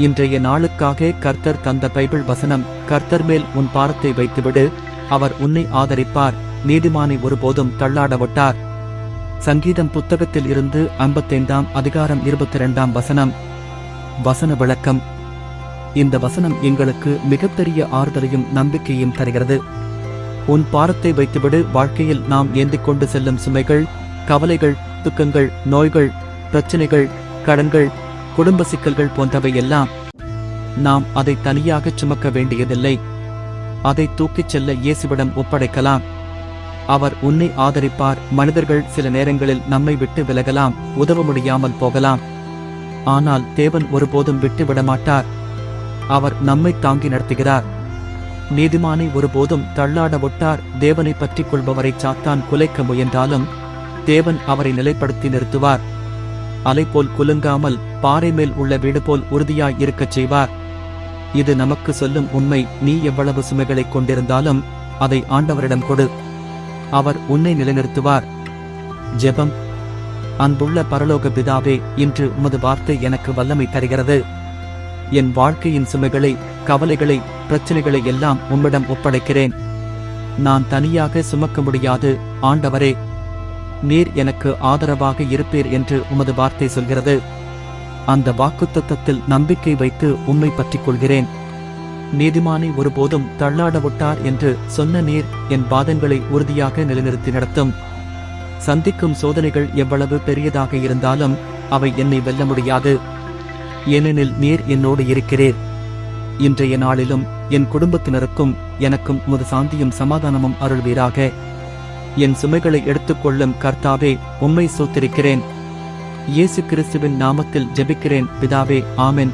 இன்றைய நாளுக்காக கர்த்தர் தந்த பைபிள் வசனம்: கர்த்தர் மேல் உன் பாரத்தை வைத்துவிடு, அவர் உன்னை ஆதரிப்பார், நீதிமானை ஒருபோதும் தள்ளாடவிட்டார். சங்கீதம் புத்தகத்தில் இருந்து 55ஆம் அதிகாரம் 22ஆம் வசனம். வசன விளக்கம். இந்த வசனம் எங்களுக்கு மிகப்பெரிய ஆறுதலையும் நம்பிக்கையும் தருகிறது. உன் பாரத்தை வைத்துவிடு. வாழ்க்கையில் நாம் ஏந்திக் கொண்டு செல்லும் சுமைகள், கவலைகள், துக்கங்கள், நோய்கள், பிரச்சனைகள், கடன்கள், குடும்ப சிக்கல்கள் போன்றவை எல்லாம் நாம் அதை தனியாக சுமக்க வேண்டியதில்லை. அதை தூக்கிச் செல்ல இயேசுவிடம் ஒப்படைக்கலாம். அவர் உன்னை ஆதரிப்பார். மனிதர்கள் சில நேரங்களில் நம்மை விட்டு விலகலாம், உதவ முடியாமல் போகலாம். ஆனால் தேவன் ஒருபோதும் விட்டு விடமாட்டார். அவர் நம்மை தாங்கி நடத்துகிறார். நீதிமானை ஒருபோதும் தள்ளாட விட்டார். தேவனை பற்றிக் கொள்பவரை சாத்தான் குலைக்க முயன்றாலும் தேவன் அவரை நிலைப்படுத்தி நிறுத்துவார். அலை போல் குலுங்காமல், பாறை மேல் உள்ள வீடு போல் உறுதியாய் இருக்கச் செய்வார். இது நமக்கு சொல்லும் உண்மை. நீ எவ்வளவு சுமைகளைக் கொண்டிருந்தாலும் அதை ஆண்டவரிடம் கொடு. அவர் உன்னை நிலைநிறுத்துவார். ஜெபம். அன்புள்ள பரலோக பிதாவே, இன்று உமது வார்த்தை எனக்கு வல்லமை தருகிறது. என் வாழ்க்கையின் சுமைகளை, கவலைகளை, பிரச்சனைகளை எல்லாம் உம்மிடம் ஒப்படைக்கிறேன். நான் தனியாக சுமக்க முடியாது ஆண்டவரே. நீர் எனக்கு ஆதரவாக இருப்பீர் என்று உமது வார்த்தை சொல்கிறது. அந்த வாக்குத்தத்தத்தில் நம்பிக்கை வைத்து உம்மை பற்றிக் கொள்கிறேன். நீதிமானை ஒருபோதும் தள்ளாட விட்டார் என்று சொன்ன நீர் என் பாதங்களை உறுதியாக நிலைநிறுத்தி நடத்தும். சந்திக்கும் சோதனைகள் எவ்வளவு பெரியதாக இருந்தாலும் அவை என்னை வெல்ல முடியாது. ஏனெனில் நீர் என்னோடு இருக்கிறீர். இன்றைய நாளிலும் என் குடும்பத்தினருக்கும் எனக்கும் உமது சாந்தியும் சமாதானமும் அருள்வீராக. என் சுமைகளை எடுத்துக்கொள்ளும் கர்த்தாவே, உம்மை ஸ்தோத்திரிக்கிறேன். இயேசு கிறிஸ்துவின் நாமத்தில் ஜெபிக்கிறேன் பிதாவே, ஆமென்.